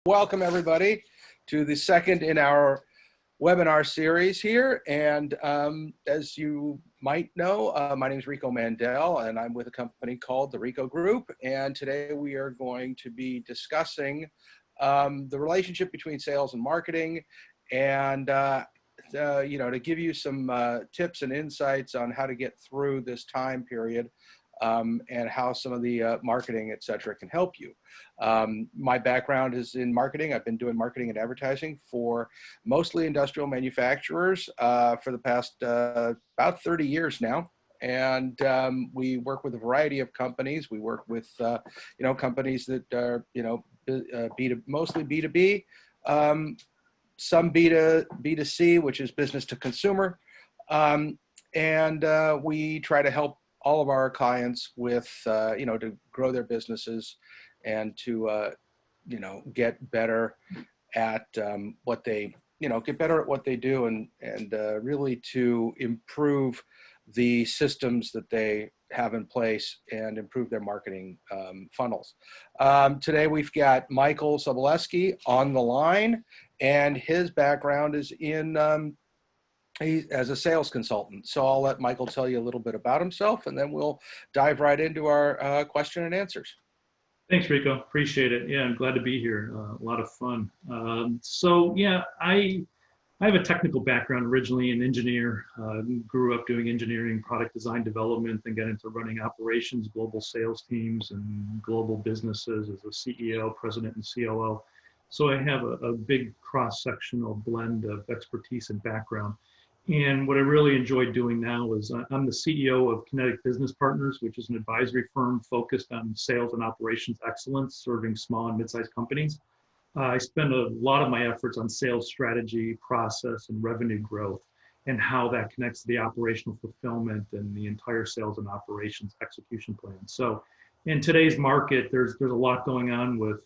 Welcome everybody to the second in our webinar series here. And as you might know, my name is Rico Mandel and I'm with a company called the Rico Group. And today we are going to be discussing the relationship between sales and marketing and to give you some tips and insights on how to get through this time period and how some of the marketing, et cetera, can help you. My background is in marketing. I've been doing marketing and advertising for mostly industrial manufacturers for the past about 30 years now. And we work with a variety of companies. We work with, companies that are, mostly B2B, some B2C, which is business to consumer. And we try to help all of our clients with, to grow their businesses and to, get better at what they, get better at what they do and really to improve the systems that they have in place and improve their marketing funnels. Today we've got Michael Sobolewski on the line, and his background is in as a sales consultant. So I'll let Michael tell you a little bit about himself, and then we'll dive right into our question and answers. Thanks, Rico. Appreciate it. Yeah, I'm glad to be here. A lot of fun. I have a technical background, originally an engineer. Grew up doing engineering, product design development, and got into running operations, global sales teams, and global businesses as a CEO, president, and COO. So I have a big cross-sectional blend of expertise and background. And what I really enjoy doing now is I'm the CEO of Kinetic Business Partners, which is an advisory firm focused on sales and operations excellence, serving small and mid-sized companies. I spend a lot of my efforts on sales strategy, process, and revenue growth, and how that connects to the operational fulfillment and the entire sales and operations execution plan. So in today's market, there's a lot going on with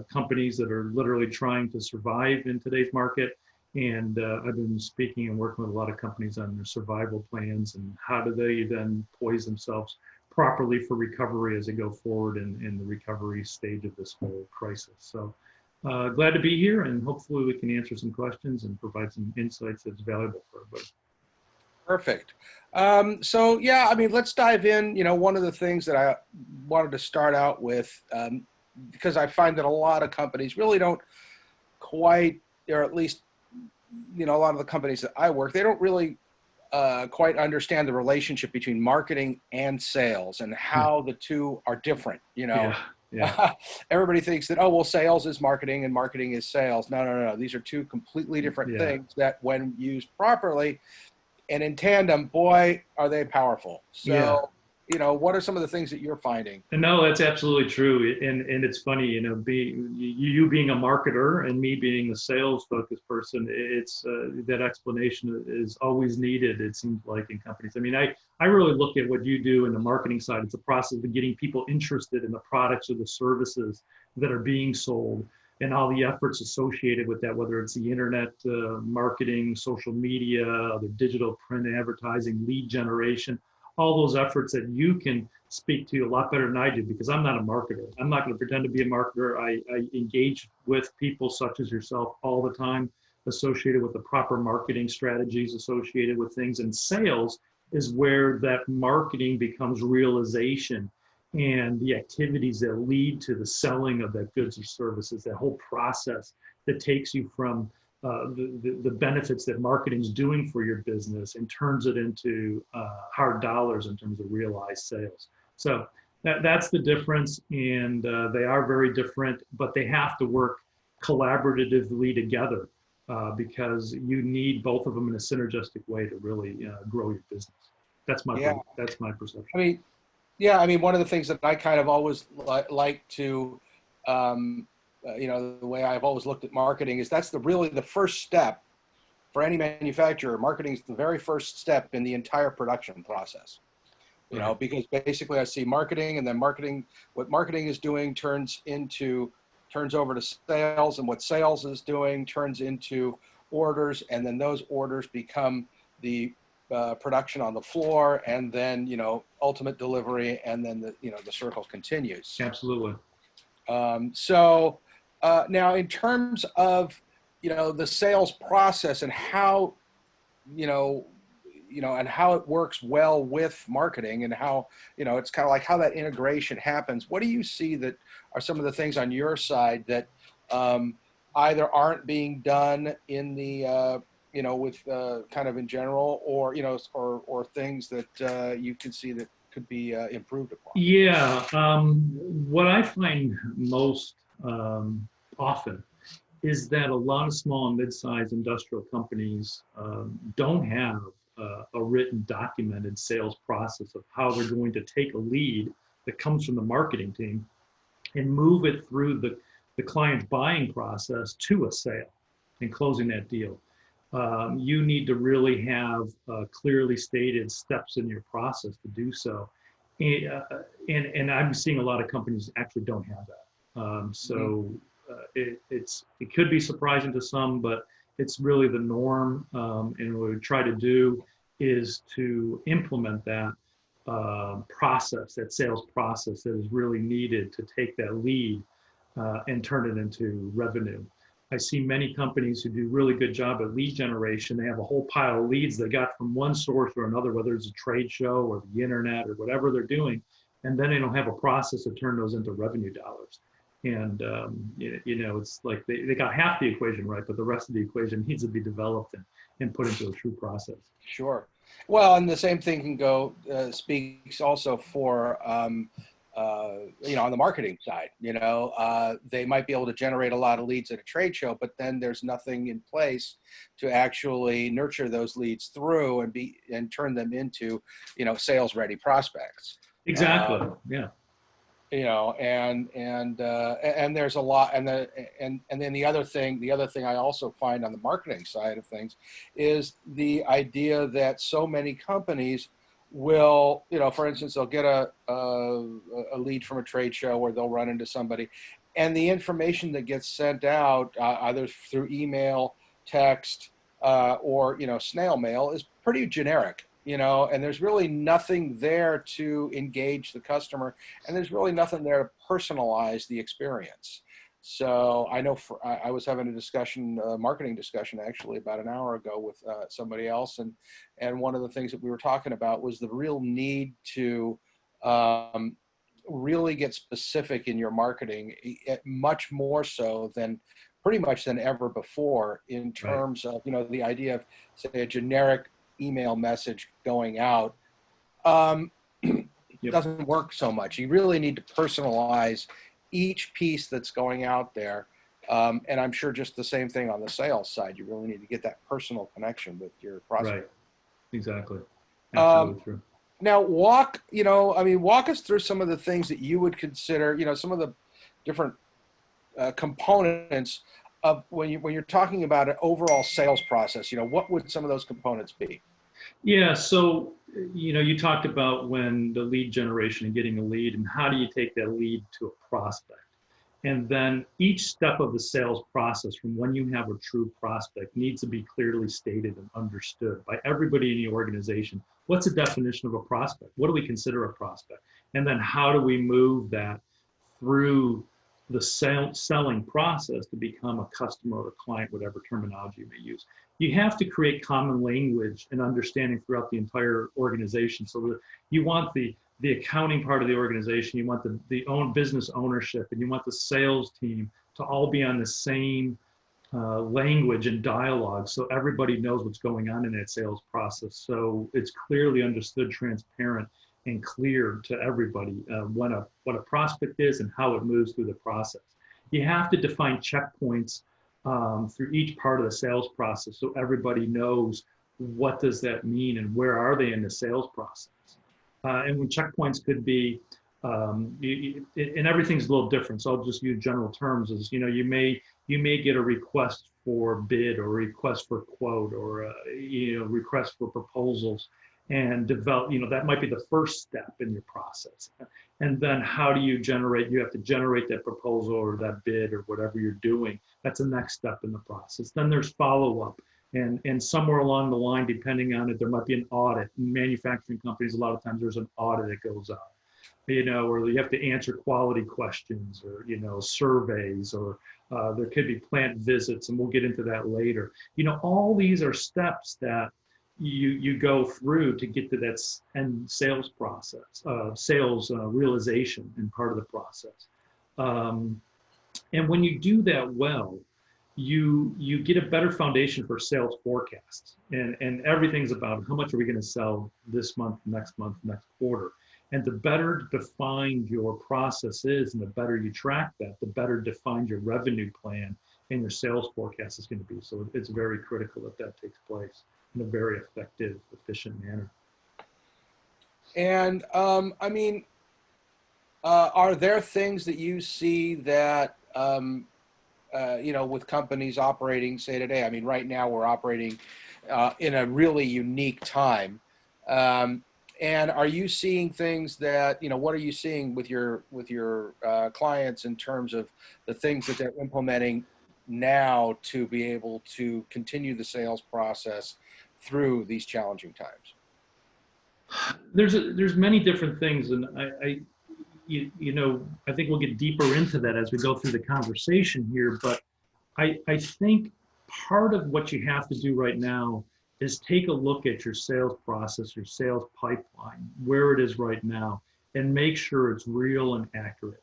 companies that are literally trying to survive in today's market. And I've been speaking and working with a lot of companies on their survival plans and how do they then poise themselves properly for recovery as they go forward in the recovery stage of this whole crisis. So glad to be here, and hopefully we can answer some questions and provide some insights that's valuable for everybody. Perfect. Let's dive in. One of the things that I wanted to start out with, because I find that a lot of companies really don't quite, or at least a lot of the companies that I work, they don't really quite understand the relationship between marketing and sales and how the two are different. Yeah. Everybody thinks that, sales is marketing and marketing is sales. No. These are two completely different things that when used properly and in tandem, boy, are they powerful. So, what are some of the things that you're finding? No, that's absolutely true. And it's funny, you being a marketer and me being a sales focused person, it's that explanation is always needed, it seems like, in companies. I mean, I really look at what you do in the marketing side. It's a process of getting people interested in the products or the services that are being sold and all the efforts associated with that, whether it's the internet marketing, social media, the digital print advertising, lead generation, all those efforts that you can speak to a lot better than I do, because I'm not a marketer. I'm not going to pretend to be a marketer. I engage with people such as yourself all the time, associated with the proper marketing strategies associated with things. And sales is where that marketing becomes realization and the activities that lead to the selling of that goods or services, that whole process that takes you from the benefits that marketing is doing for your business and turns it into hard dollars in terms of realized sales. So that's the difference, and they are very different, but they have to work collaboratively together because you need both of them in a synergistic way to really grow your business. That's my perception. I mean, one of the things that I kind of always like to the way I've always looked at marketing is that's really the first step for any manufacturer. Marketing is the very first step in the entire production process, because basically I see marketing, and then what marketing is doing turns over to sales, and what sales is doing turns into orders, and then those orders become the production on the floor, and then, ultimate delivery, and then the circle continues. Absolutely. Now, in terms of, the sales process and how, you know, and how it works well with marketing and how, it's kind of like how that integration happens. What do you see that are some of the things on your side that either aren't being done in the, with kind of in general, or, or things that you can see that could be improved upon? Yeah, what I find most often is that a lot of small and mid-sized industrial companies don't have a written, documented sales process of how they're going to take a lead that comes from the marketing team and move it through the client's buying process to a sale and closing that deal. You need to really have clearly stated steps in your process to do so. And I'm seeing a lot of companies actually don't have that. It could be surprising to some, but it's really the norm. And what we try to do is to implement that process, that sales process that is really needed to take that lead and turn it into revenue. I see many companies who do a really good job at lead generation. They have a whole pile of leads they got from one source or another, whether it's a trade show or the internet or whatever they're doing, and then they don't have a process to turn those into revenue dollars. And it's like they got half the equation right, but the rest of the equation needs to be developed and put into a true process. Sure. Well, and the same thing can go speaks also for on the marketing side. They might be able to generate a lot of leads at a trade show, but then there's nothing in place to actually nurture those leads through and turn them into sales ready prospects. Exactly. Yeah. And there's a lot, and then the other thing I also find on the marketing side of things is the idea that so many companies will, for instance, they'll get a lead from a trade show, or they'll run into somebody, and the information that gets sent out either through email, text, or snail mail is pretty generic. And there's really nothing there to engage the customer, and there's really nothing there to personalize the experience. So I know I was having a marketing discussion actually about an hour ago with somebody else, and one of the things that we were talking about was the real need to really get specific in your marketing, much more so than pretty much than ever before, in terms of the idea of, say, a generic email message going out doesn't work so much. You really need to personalize each piece that's going out there. And I'm sure just the same thing on the sales side. You really need to get that personal connection with your prospect. Right. Exactly. Absolutely true. Now walk us through some of the things that you would consider, some of the different components of when you're talking about an overall sales process. What would some of those components be? Yeah, so you talked about when the lead generation and getting a lead, and how do you take that lead to a prospect? And then each step of the sales process, from when you have a true prospect, needs to be clearly stated and understood by everybody in the organization. What's the definition of a prospect? What do we consider a prospect? And then how do we move that through the selling process to become a customer or a client, whatever terminology you may use? You have to create common language and understanding throughout the entire organization. So that you want the accounting part of the organization, you want the business ownership, and you want the sales team to all be on the same language and dialogue, so everybody knows what's going on in that sales process. So it's clearly understood, transparent, and clear to everybody what a prospect is and how it moves through the process. You have to define checkpoints through each part of the sales process, so everybody knows what does that mean and where are they in the sales process. And when checkpoints could be, and everything's a little different, so I'll just use general terms. As you may get a request for bid, or request for quote, or request for proposals, and develop. That might be the first step in your process. And then how do you generate? You have to generate that proposal or that bid or whatever you're doing. That's the next step in the process. Then there's follow up. And somewhere along the line, depending on it, there might be an audit. In manufacturing companies, a lot of times there's an audit that goes on. or you have to answer quality questions, or, surveys, or there could be plant visits, and we'll get into that later. All these are steps that you go through to get to that end sales process, sales realization and part of the process. And when you do that well, you get a better foundation for sales forecasts, and everything's about how much are we going to sell this month, next quarter. And the better defined your process is, and the better you track that, the better defined your revenue plan and your sales forecast is going to be. So it's very critical that takes place in a very effective, efficient manner. And I mean, are there things that you see that, with companies operating, say today? I mean, right now we're operating in a really unique time. And are you seeing things that, what are you seeing with your clients in terms of the things that they're implementing now to be able to continue the sales process through these challenging times? There's many different things, and I think we'll get deeper into that as we go through the conversation here. But I think part of what you have to do right now is take a look at your sales process, your sales pipeline, where it is right now, and make sure it's real and accurate.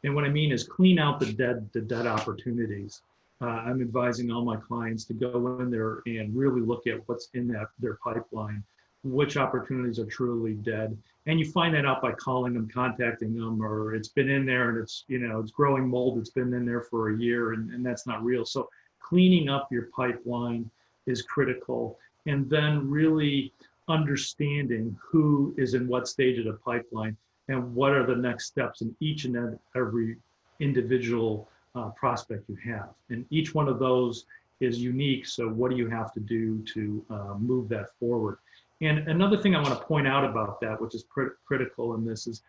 And what I mean is clean out the dead opportunities. I'm advising all my clients to go in there and really look at what's in their pipeline, which opportunities are truly dead. And you find that out by calling them, contacting them, or it's been in there and it's growing mold. It's been in there for a year and that's not real. So cleaning up your pipeline is critical. And then really understanding who is in what stage of the pipeline and what are the next steps in each and every individual prospect you have. And each one of those is unique. So what do you have to do to move that forward? And another thing I want to point out about that, which is critical in this, is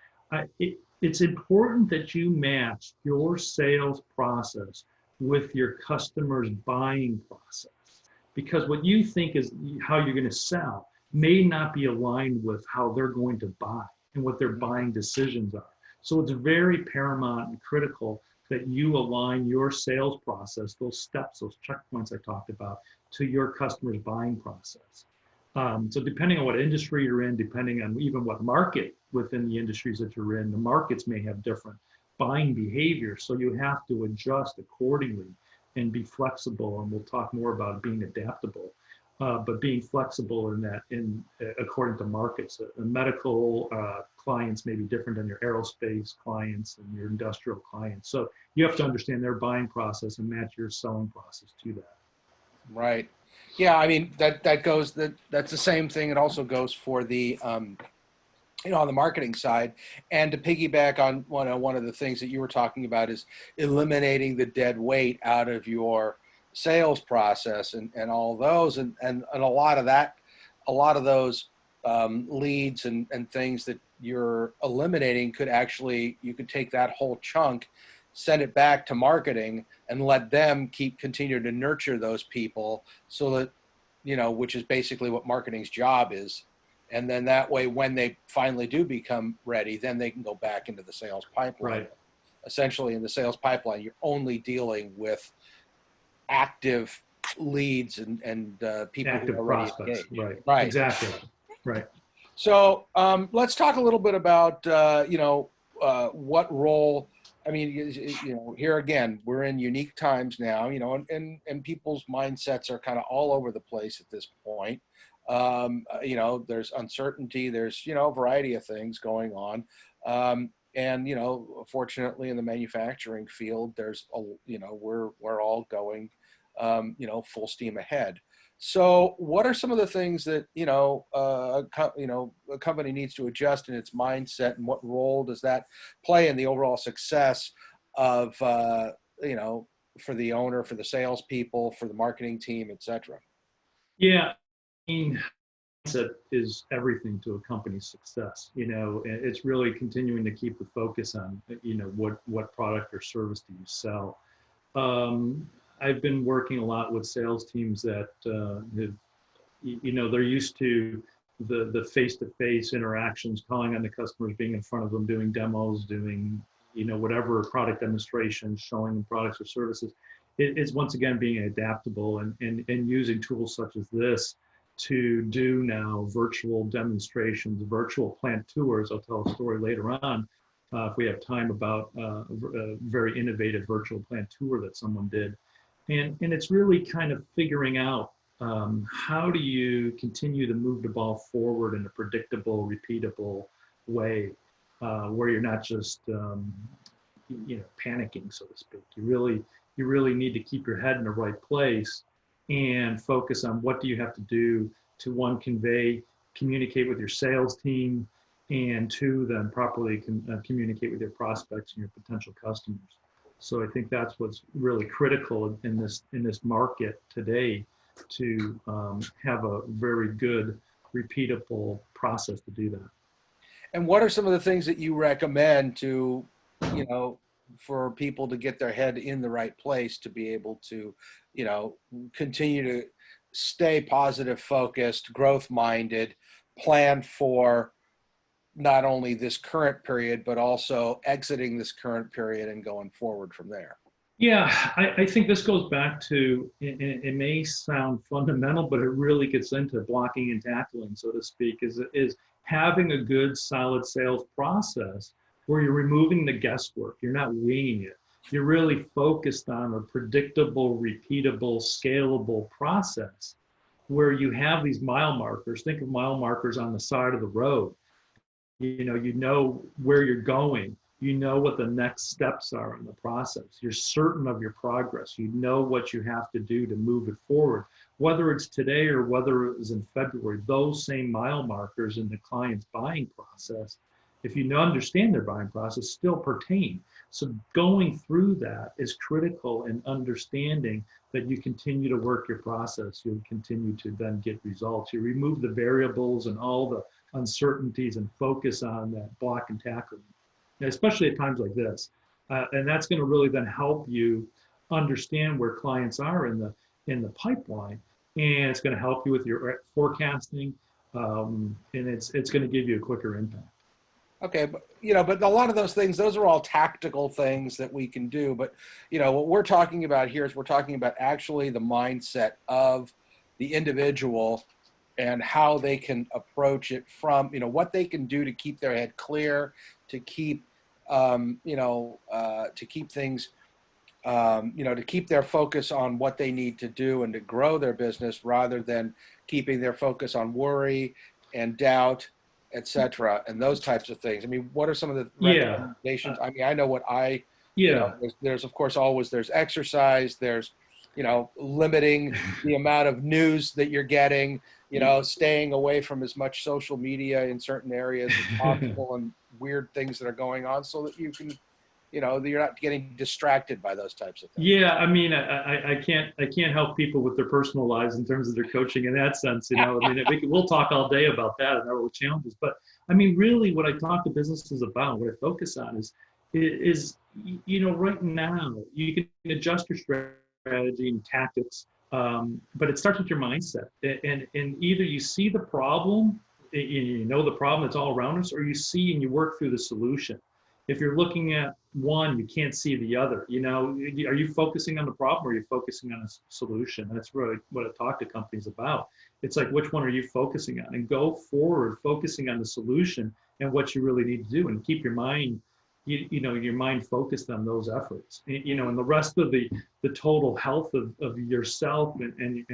it's important that you match your sales process with your customer's buying process. Because what you think is how you're going to sell may not be aligned with how they're going to buy and what their buying decisions are. So it's very paramount and critical that you align your sales process, those steps, those checkpoints I talked about, to your customer's buying process. So depending on what industry you're in, depending on even what market within the industries that you're in, the markets may have different buying behavior. So you have to adjust accordingly and be flexible. And we'll talk more about being adaptable, but being flexible in that, according to markets. Medical clients may be different than your aerospace clients and your industrial clients. So you have to understand their buying process and match your selling process to that. Right. Yeah. I mean, that's the same thing. It also goes for the, on the marketing side. And to piggyback on one of the things that you were talking about is eliminating the dead weight out of your sales process and all those. And a lot of those leads and things that you're eliminating you could take that whole chunk, send it back to marketing and let them continue to nurture those people so that, which is basically what marketing's job is. And then that way, when they finally do become ready, then they can go back into the sales pipeline. Right. Essentially, in the sales pipeline, you're only dealing with active leads and people Active who are already prospects. engaged. Right. Exactly. Right. So let's talk a little bit about, what role. I mean, here again, we're in unique times now, and people's mindsets are kind of all over the place at this point. There's uncertainty, there's, a variety of things going on. And, fortunately in the manufacturing field, we're all going, full steam ahead. So what are some of the things that, a company needs to adjust in its mindset, and what role does that play in the overall success of, for the owner, for the salespeople, for the marketing team, et cetera? Yeah. I mean, mindset is everything to a company's success. It's really continuing to keep the focus on, what product or service do you sell. I've been working a lot with sales teams that have, they're used to the face-to-face interactions, calling on the customers, being in front of them, doing demos, doing, whatever product demonstrations, showing them products or services. It's once again being adaptable and using tools such as this to do now virtual demonstrations, virtual plant tours. I'll tell a story later on if we have time about a very innovative virtual plant tour that someone did. And it's really kind of figuring out how do you continue to move the ball forward in a predictable, repeatable way where you're not just panicking, so to speak. You really need to keep your head in the right place and focus on what do you have to do to, one, communicate with your sales team, and two, then properly communicate with your prospects and your potential customers. So I think that's what's really critical in this market today, to have a very good, repeatable process to do that. And what are some of the things that you recommend to, for people to get their head in the right place to be able to, continue to stay positive, focused, growth minded, plan for not only this current period, but also exiting this current period and going forward from there? Yeah, I think this goes back to, it may sound fundamental, but it really gets into blocking and tackling, so to speak, is having a good, solid sales process where you're removing the guesswork. You're not winging it. You're really focused on a predictable, repeatable, scalable process where you have these mile markers. Think of mile markers on the side of the road. You know where you're going. You know what the next steps are in the process. You're certain of your progress. You know what you have to do to move it forward. Whether it's today or whether it was in February, those same mile markers in the client's buying process, if you understand their buying process, still pertain. So going through that is critical in understanding that you continue to work your process. You'll continue to then get results. You remove the variables and all the uncertainties and focus on that block and tackling, especially at times like this. And that's going to really then help you understand where clients are in the pipeline, and it's going to help you with your forecasting, and it's going to give you a quicker impact. Okay, but but a lot of those things, those are all tactical things that we can do. But what we're talking about here is we're talking about actually the mindset of the individual and how they can approach it from, what they can do to keep their head clear, to keep, to keep things, to keep their focus on what they need to do and to grow their business rather than keeping their focus on worry and doubt, et cetera, and those types of things. I mean, what are some of the recommendations? I mean, I know what there's of course there's exercise, there's, limiting the amount of news that you're getting, staying away from as much social media in certain areas as possible and weird things that are going on so that you can, you're not getting distracted by those types of things. Yeah, I mean, I can't help people with their personal lives in terms of their coaching in that sense. I mean, we'll talk all day about that and our challenges. But I mean, really, what I talk to businesses about, what I focus on is right now you can adjust your strategy and tactics, but it starts with your mindset. And either you see the problem, the problem that's all around us, or you see and you work through the solution. If you're looking at one, you can't see the other. Are you focusing on the problem or are you focusing on a solution? That's really what I talk to companies about. It's like, which one are you focusing on? And go forward focusing on the solution and what you really need to do, and keep your mind, your mind focused on those efforts. And the rest of the total health of yourself and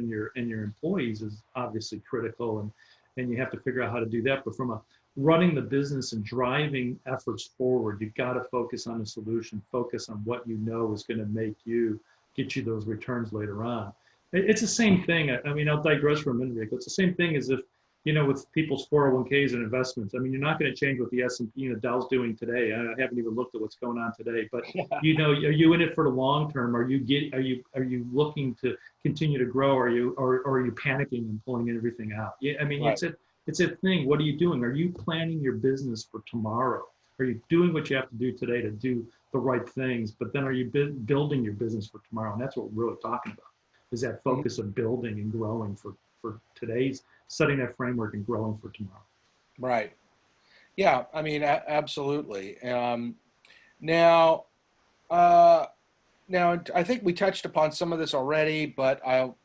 your employees is obviously critical, and you have to figure out how to do that. But from running the business and driving efforts forward, you've got to focus on the solution, focus on what is going to get you those returns later on. It's the same thing. I mean, I'll digress for a minute, Rico. It's the same thing as if, with people's 401ks and investments. I mean, you're not going to change what the S&P and the Dow's doing today. I haven't even looked at what's going on today, but are you in it for the long term? Are you looking to continue to grow? Or are you panicking and pulling everything out? Yeah, I mean, right. It's a thing. What are you doing? Are you planning your business for tomorrow? Are you doing what you have to do today to do the right things? But then are you building your business for tomorrow? And that's what we're really talking about, is that focus of building and growing for today's setting that framework and growing for tomorrow. Right. Yeah. I mean, absolutely. Now, uh, now I think we touched upon some of this already, but I'll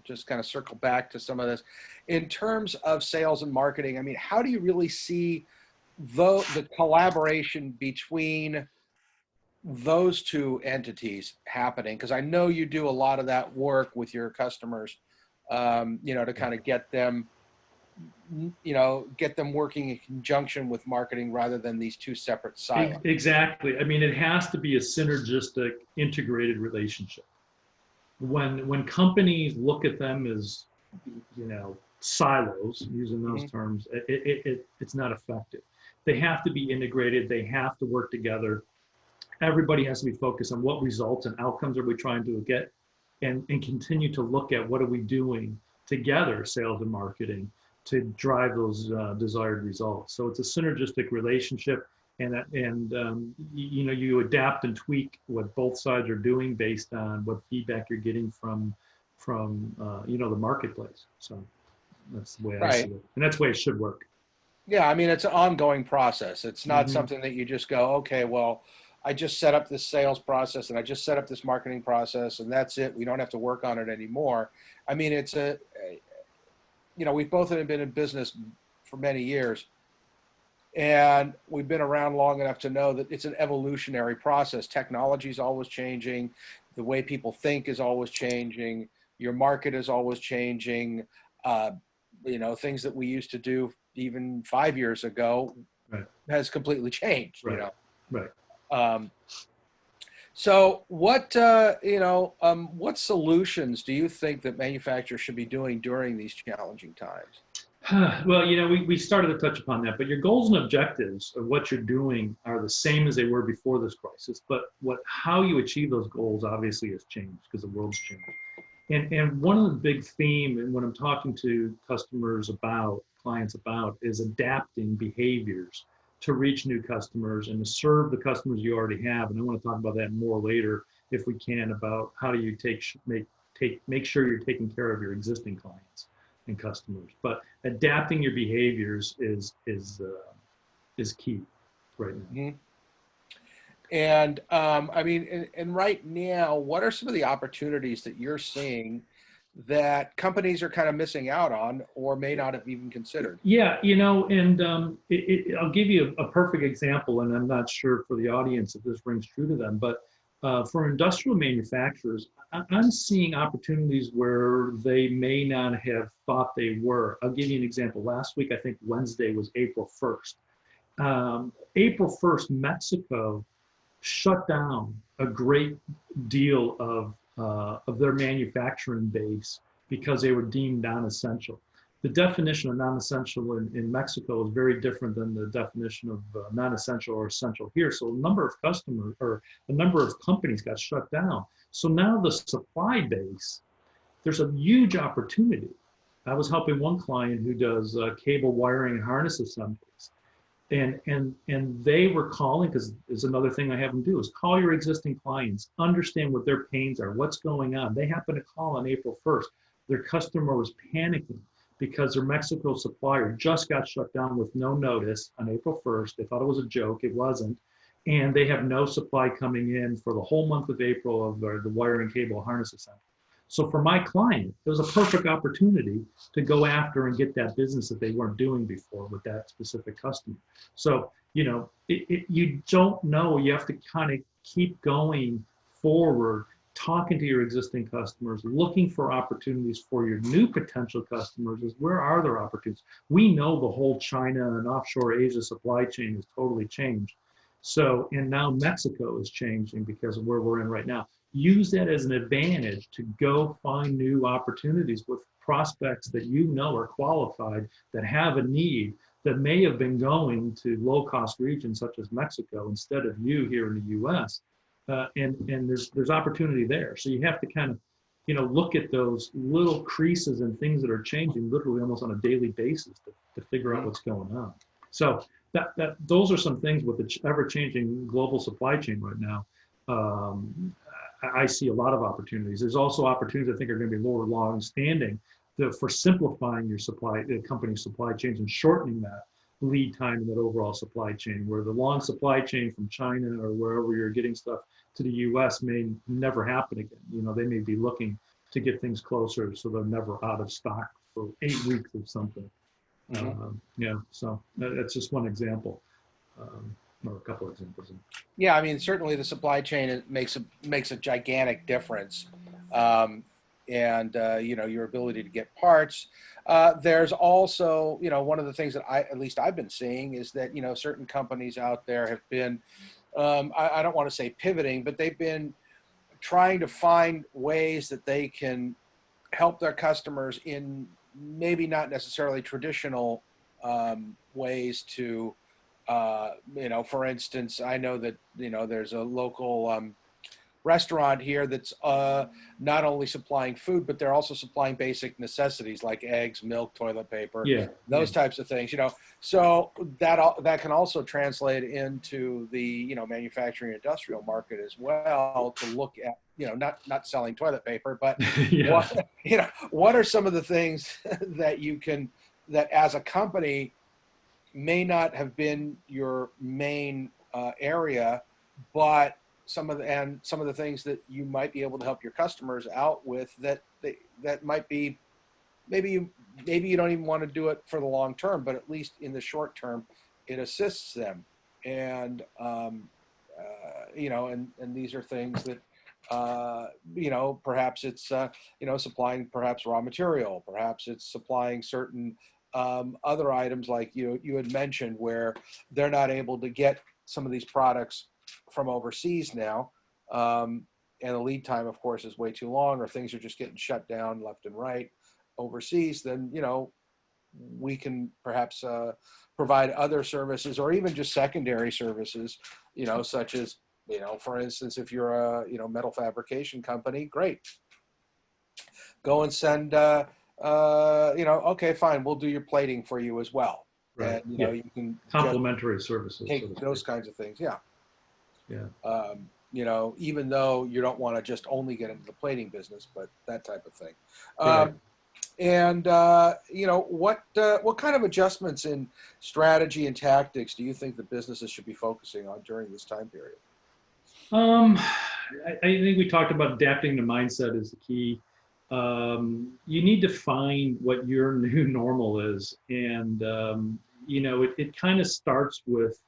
just kind of circle back to some of this. In terms of sales and marketing, I mean, how do you really see the collaboration between those two entities happening? Because I know you do a lot of that work with your customers, to kind of get them working in conjunction with marketing rather than these two separate silos. Exactly. I mean, it has to be a synergistic, integrated relationship. When companies look at them as, silos, using those terms, it's not effective. They have to be integrated. They have to work together. Everybody has to be focused on what results and outcomes are we trying to get, and continue to look at what are we doing together, sales and marketing, to drive those desired results. So it's a synergistic relationship, and you adapt and tweak what both sides are doing based on what feedback you're getting from the marketplace. So that's the way I see it, and that's the way it should work. Yeah, I mean, it's an ongoing process. It's not something that you just go, okay, well, I just set up this sales process and I just set up this marketing process and that's it. We don't have to work on it anymore. I mean, we've both been in business for many years, and we've been around long enough to know that it's an evolutionary process. Technology is always changing. The way people think is always changing. Your market is always changing. Things that we used to do even 5 years ago has completely changed, Right. So what solutions do you think that manufacturers should be doing during these challenging times? Well, we started to touch upon that, but your goals and objectives of what you're doing are the same as they were before this crisis. But how you achieve those goals obviously has changed because the world's changed. And one of the big themes, and when I'm talking to clients about, is adapting behaviors to reach new customers and to serve the customers you already have. And I want to talk about that more later, if we can, about how do you make sure you're taking care of your existing clients and customers. But adapting your behaviors is key right now. Mm-hmm. And and right now, what are some of the opportunities that you're seeing that companies are kind of missing out on or may not have even considered? Yeah, and I'll give you a perfect example, and I'm not sure for the audience if this rings true to them, but for industrial manufacturers, I'm seeing opportunities where they may not have thought they were. I'll give you an example. Last week, I think Wednesday was April 1st. April 1st, Mexico shut down a great deal of their manufacturing base because they were deemed non-essential. The definition of non-essential in Mexico is very different than the definition of non-essential or essential here. So a number of customers or a number of companies got shut down. So now the supply base, there's a huge opportunity. I was helping one client who does cable wiring and harness assemblies. And they were calling, because there's another thing I have them do, is call your existing clients, understand what their pains are, what's going on. They happened to call on April 1st. Their customer was panicking because their Mexico supplier just got shut down with no notice on April 1st. They thought it was a joke. It wasn't. And they have no supply coming in for the whole month of April of the wiring cable harness assembly. So for my client, it was a perfect opportunity to go after and get that business that they weren't doing before with that specific customer. So, you don't know, you have to kind of keep going forward, talking to your existing customers, looking for opportunities for your new potential customers. Is where are there opportunities? We know the whole China and offshore Asia supply chain has totally changed. So, and now Mexico is changing because of where we're in right now. Use that as an advantage to go find new opportunities with prospects that are qualified, that have a need, that may have been going to low-cost regions such as Mexico instead of you here in the U.S. And there's opportunity there. So you have to kind of, look at those little creases and things that are changing literally almost on a daily basis to figure out what's going on. So those are some things with the ever-changing global supply chain right now. I see a lot of opportunities. There's also opportunities I think are going to be more long-standing for simplifying your the company's supply chains and shortening that lead time in that overall supply chain, where the long supply chain from China or wherever you're getting stuff to the US may never happen again. You know, they may be looking to get things closer so they're never out of stock for 8 weeks or something. Yeah, so that's just one example, or a couple of examples. Yeah, I mean, certainly the supply chain makes a gigantic difference, and you know, your ability to get parts. There's also, you know, one of the things that at least I've been seeing is that, you know, certain companies out there have been, I don't want to say pivoting, but they've been trying to find ways that they can help their customers in maybe not necessarily traditional ways to, you know, for instance, I know that, you know, there's a local restaurant here that's not only supplying food, but they're also supplying basic necessities like eggs, milk, toilet paper, those types of things, you know. So that can also translate into the, you know, manufacturing industrial market as well, to look at, you know, not selling toilet paper, but what, you know, what are some of the things that you can, that as a company may not have been your main area, but some of the things that you might be able to help your customers out with, that might be, maybe you don't even want to do it for the long term, but at least in the short term, it assists them. And you know, and these are things that you know, perhaps it's you know, supplying perhaps raw material, perhaps it's supplying certain other items like you had mentioned, where they're not able to get some of these products from overseas now, and the lead time, of course, is way too long, or things are just getting shut down left and right overseas. Then, you know, we can perhaps provide other services, or even just secondary services, you know, such as, you know, for instance, if you're a, you know, metal fabrication company, great, go and send you know, okay, fine, we'll do your plating for you as well. Right. And, you know, you can complementary services, take those kinds of things. Yeah. Yeah. You know, even though you don't want to just only get into the plating business, but that type of thing. Right. And you know, what kind of adjustments in strategy and tactics do you think the businesses should be focusing on during this time period? I think we talked about adapting the mindset is the key. You need to find what your new normal is, and you know, it kind of starts with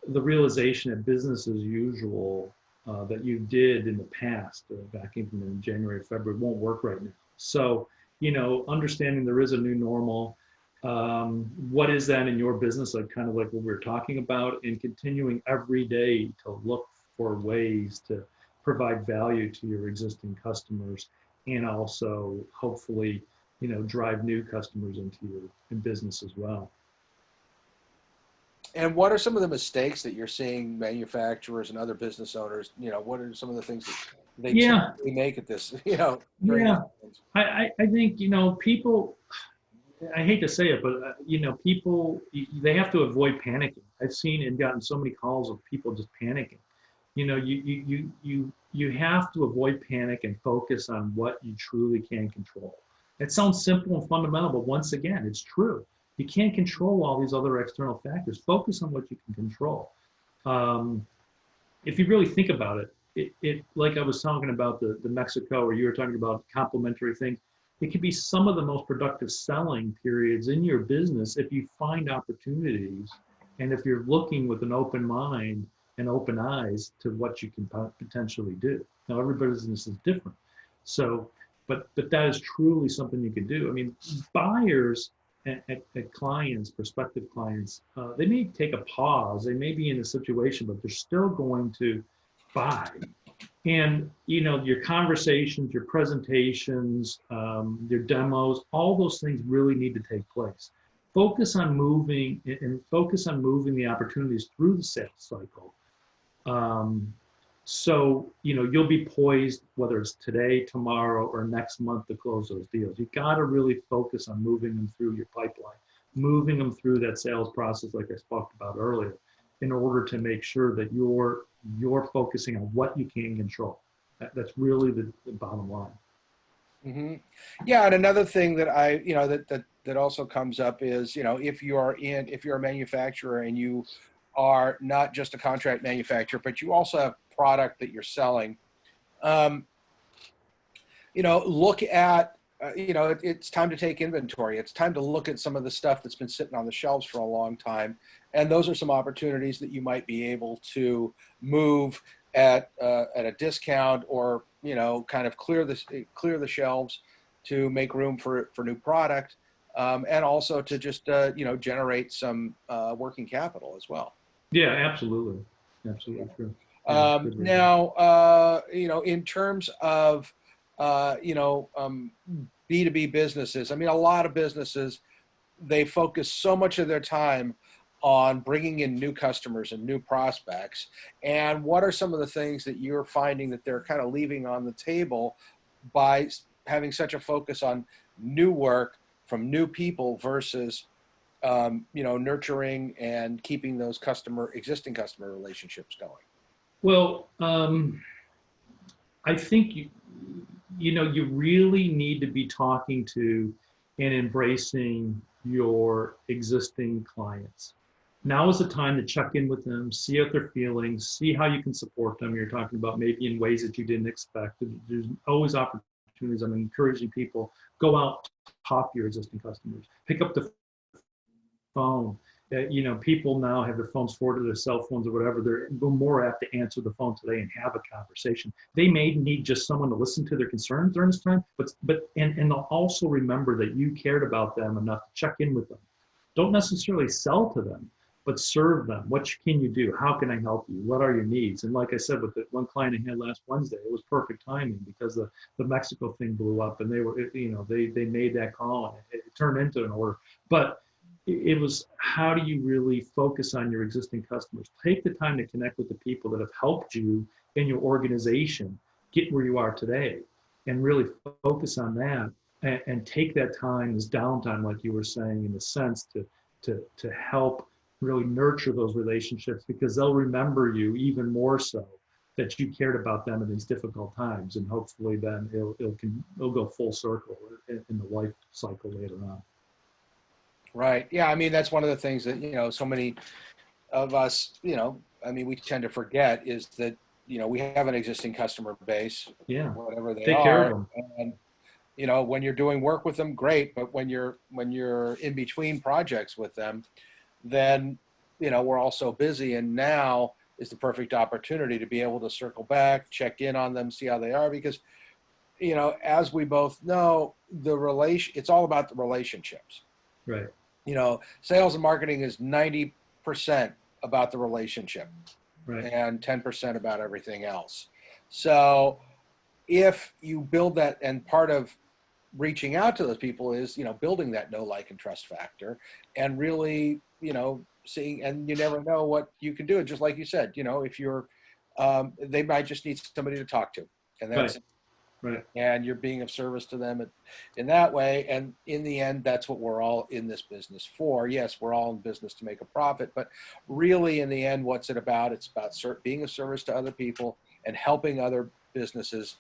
the realization that business as usual that you did in the past, back in January, February, won't work right now. So, you know, understanding there is a new normal. What is that in your business? Like, kind of like what we were talking about, and continuing every day to look for ways to provide value to your existing customers, and also hopefully, you know, drive new customers into your business as well. And what are some of the mistakes that you're seeing manufacturers and other business owners, you know, what are some of the things that they typically make at this, you know? I think, you know, people, I hate to say it, but you know, people, they have to avoid panicking. I've seen and gotten so many calls of people just panicking. You know, you have to avoid panic and focus on what you truly can control. It sounds simple and fundamental, but once again, it's true. You can't control all these other external factors. Focus on what you can control. If you really think about it, it like I was talking about the Mexico, or you were talking about complementary things, it could be some of the most productive selling periods in your business if you find opportunities, and if you're looking with an open mind and open eyes to what you can potentially do. Now, everybody's business is different. So, but that is truly something you can do. I mean, buyers at clients, prospective clients, they may take a pause. They may be in a situation, but they're still going to buy. And, you know, your conversations, your presentations, your demos, all those things really need to take place. Focus on moving the opportunities through the sales cycle. So, you know, you'll be poised, whether it's today, tomorrow, or next month, to close those deals. You got to really focus on moving them through your pipeline, moving them through that sales process, like I spoke about earlier, in order to make sure that you're focusing on what you can control. That's really the bottom line. Hmm. Yeah, and another thing that that also comes up is, if you're a manufacturer and you are not just a contract manufacturer, but you also have product that you're selling, um, look at, it's time to take inventory. It's time to look at some of the stuff that's been sitting on the shelves for a long time. And those are some opportunities that you might be able to move at a discount, or, kind of clear the shelves to make room for new product. And also to just, generate some working capital as well. Yeah, absolutely. Absolutely true. Yeah, good reason. Now, in terms of, B2B businesses, I mean, a lot of businesses, they focus so much of their time on bringing in new customers and new prospects. And what are some of the things that you're finding that they're kind of leaving on the table by having such a focus on new work from new people versus, nurturing and keeping those existing customer relationships going? Well, I think you really need to be talking to and embracing your existing clients. Now is the time to check in with them, see how they're feeling, see how you can support them. You're talking about maybe in ways that you didn't expect. There's always opportunities. I'm encouraging people, go out, talk to your existing customers, pick up the phone. People now have their phones forwarded to their cell phones or whatever. They're more apt to answer the phone today and have a conversation. They may need just someone to listen to their concerns during this time, and they'll also remember that you cared about them enough to check in with them. Don't necessarily sell to them, but serve them. What can you do? How can I help you? What are your needs? And like I said, with the one client I had last Wednesday, it was perfect timing because the Mexico thing blew up, and they made that call, and it turned into an order. But it was, how do you really focus on your existing customers? Take the time to connect with the people that have helped you in your organization get where you are today, and really focus on that, and take that time, this downtime, like you were saying, in the sense to help really nurture those relationships, because they'll remember you even more so that you cared about them in these difficult times, and hopefully then it'll go full circle in the life cycle later on. Right. Yeah. I mean, that's one of the things that, so many of us, we tend to forget, is that, we have an existing customer base, Yeah, whatever they take care of are. them. And, when you're doing work with them, great. But when you're in between projects with them, then, we're all so busy. And now is the perfect opportunity to be able to circle back, check in on them, see how they are. Because, as we both know, it's all about the relationships. Right. Sales and marketing is 90% about the relationship, Right. and 10% about everything else. So if you build that, and part of reaching out to those people is, building that know, like, and trust factor, and really, seeing, and you never know what you can do. Just like you said, if you're, they might just need somebody to talk to, and that's Right. Right. and you're being of service to them in that way. And in the end, that's what we're all in this business for. Yes, we're all in business to make a profit, but really, in the end, what's it about? It's about being of service to other people and helping other businesses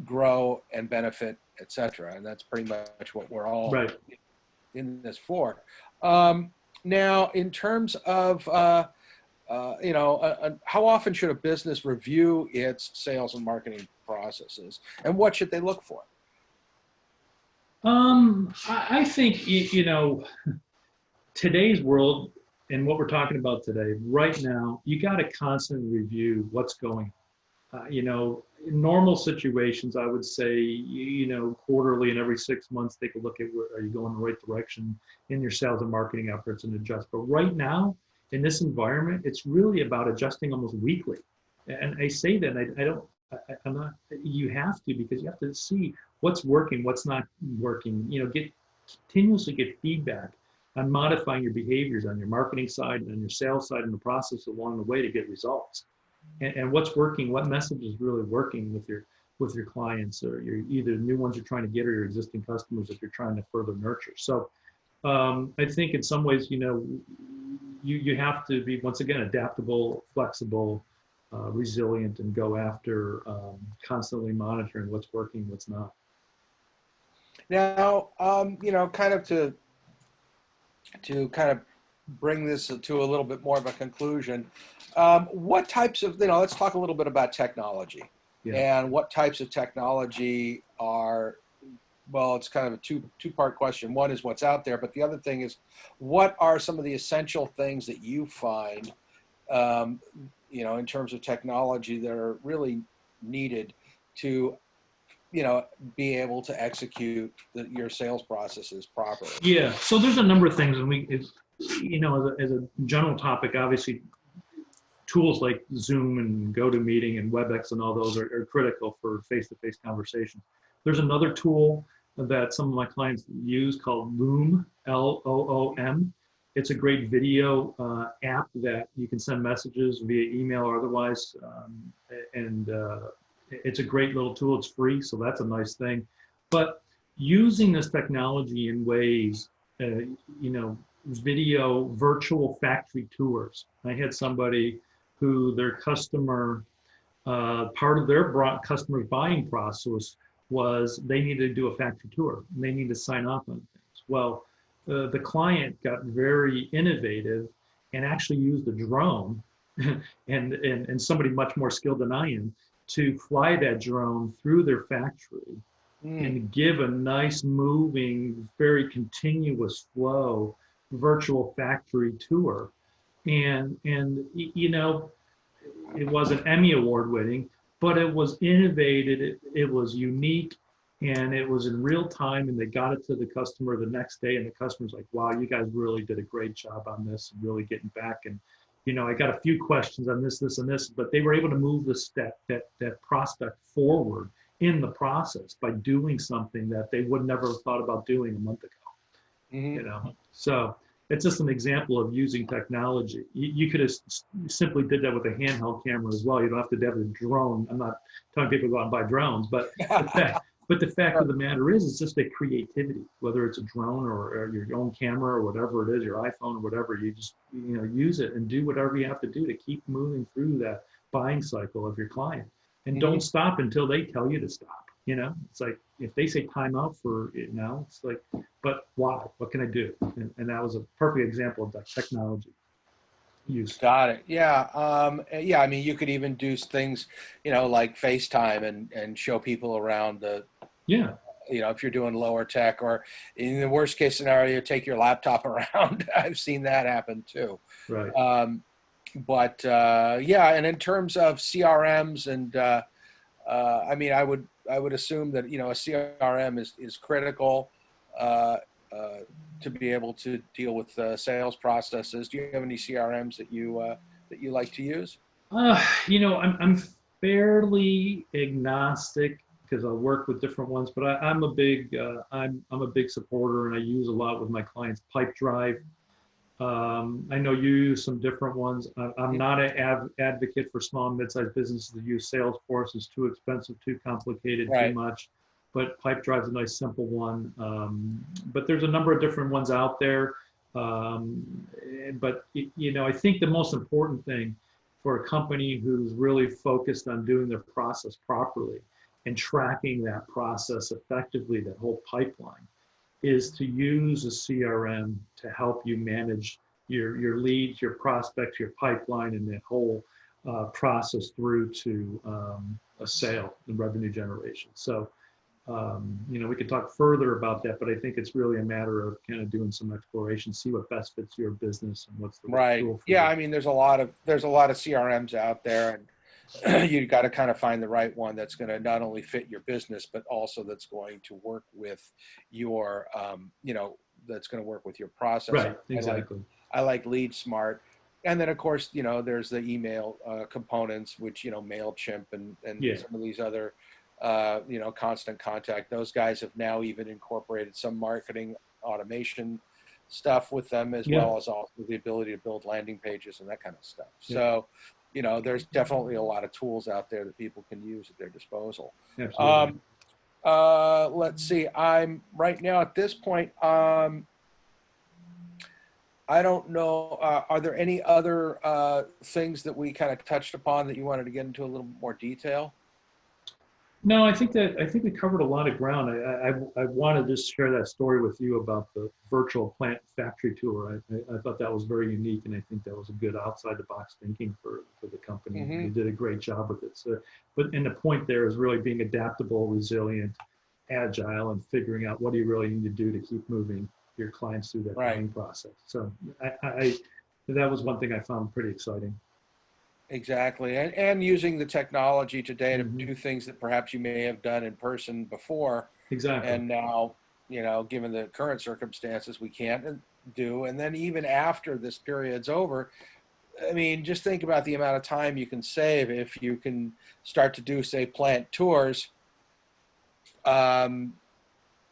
grow and benefit, etc. And that's pretty much what we're all Right. in this for. Now, in terms of how often should a business review its sales and marketing processes, and what should they look for? I think today's world and what we're talking about today, right now, you got to constantly review what's going on. In normal situations, I would say, quarterly and every 6 months, take a look at where are you going in the right direction in your sales and marketing efforts, and adjust. But right now, in this environment, it's really about adjusting almost weekly. And I say that, I'm not, you have to, because you have to see what's working, what's not working, continuously get feedback on modifying your behaviors on your marketing side and on your sales side, and the process along the way to get results. And what's working, what message is really working with your clients, or your either new ones you're trying to get, or your existing customers that you're trying to further nurture. So I think in some ways, you have to be, once again, adaptable, flexible, resilient, and go after constantly monitoring what's working, what's not. Now, kind of to kind of bring this to a little bit more of a conclusion, what types of, let's talk a little bit about technology, Yeah. and what types of technology are, well, it's kind of a two-part question. One is what's out there, but the other thing is, what are some of the essential things that you find, in terms of technology that are really needed to, be able to execute your sales processes properly? Yeah. So there's a number of things, and as a general topic, obviously, tools like Zoom and GoToMeeting and WebEx and all those are critical for face-to-face conversations. There's another tool that some of my clients use called Loom, Loom. It's a great video app that you can send messages via email or otherwise, and it's a great little tool. It's free, so that's a nice thing. But using this technology in ways, video virtual factory tours. I had somebody who their customer, part of their customer's buying process was they needed to do a factory tour. And they need to sign off on things. Well, the client got very innovative and actually used a drone and somebody much more skilled than I am to fly that drone through their factory and give a nice moving, very continuous flow virtual factory tour. And it wasn't Emmy Award winning, but it was innovative, it was unique, and it was in real time, and they got it to the customer the next day, and the customer's like, wow, you guys really did a great job on this and really getting back. And I got a few questions on this, and this, but they were able to move that prospect forward in the process by doing something that they would never have thought about doing a month ago. So it's just an example of using technology. You could have simply did that with a handheld camera as well. You don't have to have a drone. I'm not telling people to go out and buy drones, but the fact of the matter is, it's just a creativity, whether it's a drone or your own camera or whatever it is, your iPhone or whatever, you just, use it and do whatever you have to do to keep moving through that buying cycle of your client. And don't stop until they tell you to stop. It's like, if they say time out for it now, it's like, but why? What can I do? And that was a perfect example of that technology use. Got it. Yeah. Yeah. I mean, you could even do things, like FaceTime and show people around Yeah. If you're doing lower tech, or in the worst case scenario, take your laptop around. I've seen that happen too. Right. But yeah. And in terms of CRMs and, I mean, I would assume that, a CRM is critical, to be able to deal with sales processes. Do you have any CRMs that you like to use? I'm fairly agnostic because I work with different ones, but I'm a big supporter, and I use a lot with my clients Pipedrive. I know you use some different ones. I'm not an advocate for small and mid-sized businesses to use Salesforce. It's too expensive, too complicated, Right. too much. But Pipedrive's a nice, simple one. But there's a number of different ones out there. But I think the most important thing for a company who's really focused on doing their process properly and tracking that process effectively, that whole pipeline, is to use a CRM to help you manage your leads, your prospects, your pipeline, and that whole process through to a sale and revenue generation. So, we could talk further about that, but I think it's really a matter of kind of doing some exploration, see what best fits your business and what's the right tool for Yeah. you. I mean, there's a lot of CRMs out there, and you got to kind of find the right one that's going to not only fit your business, but also that's going to work with your, that's going to work with your process. Right, exactly. I like Lead Smart. And then, of course, there's the email components, which, MailChimp and some of these other, Constant Contact. Those guys have now even incorporated some marketing automation stuff with them, as well as also the ability to build landing pages and that kind of stuff. So, there's definitely a lot of tools out there that people can use at their disposal. Absolutely. Let's see. I'm right now at this point. I don't know. Are there any other things that we kind of touched upon that you wanted to get into a little more detail? No, I think we covered a lot of ground. I want to just share that story with you about the virtual plant factory tour. I thought that was very unique, and I think that was a good outside the box thinking for the company. Hmm. You did a great job with it. So, but and the point there is really being adaptable, resilient, agile, and figuring out what do you really need to do to keep moving your clients through that Right. buying process. So, I that was one thing I found pretty exciting. Exactly. And using the technology today to Hmm. do things that perhaps you may have done in person before. Exactly. And now, given the current circumstances, we can't do. And then even after this period's over, I mean, just think about the amount of time you can save if you can start to do, say, plant tours, um,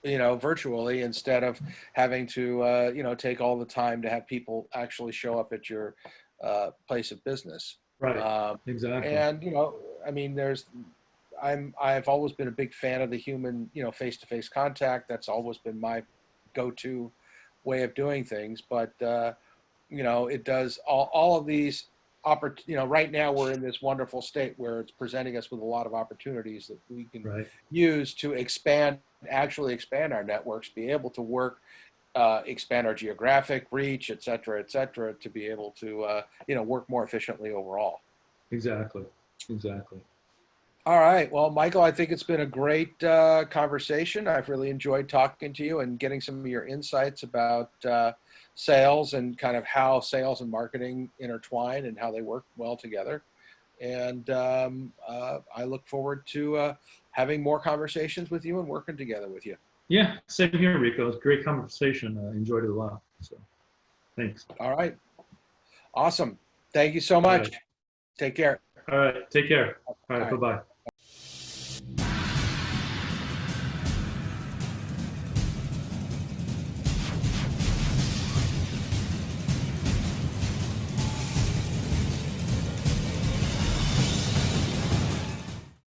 virtually instead of having to, take all the time to have people actually show up at your place of business. Right. Um, Exactly. and I mean, I've always been a big fan of the human, face-to-face contact. That's always been my go-to way of doing things. But it does all of these right now we're in this wonderful state where it's presenting us with a lot of opportunities that we can Right. use to actually expand our networks, be able to work, expand our geographic reach, et cetera, to be able to, work more efficiently overall. Exactly. Exactly. All right. Well, Michael, I think it's been a great conversation. I've really enjoyed talking to you and getting some of your insights about sales and kind of how sales and marketing intertwine and how they work well together. And I look forward to having more conversations with you and working together with you. Yeah, same here, Rico. It was a great conversation. I enjoyed it a lot. So thanks. All right. Awesome. Thank you so All much. right. Take care. All right. Take care. All All right. Bye right. bye.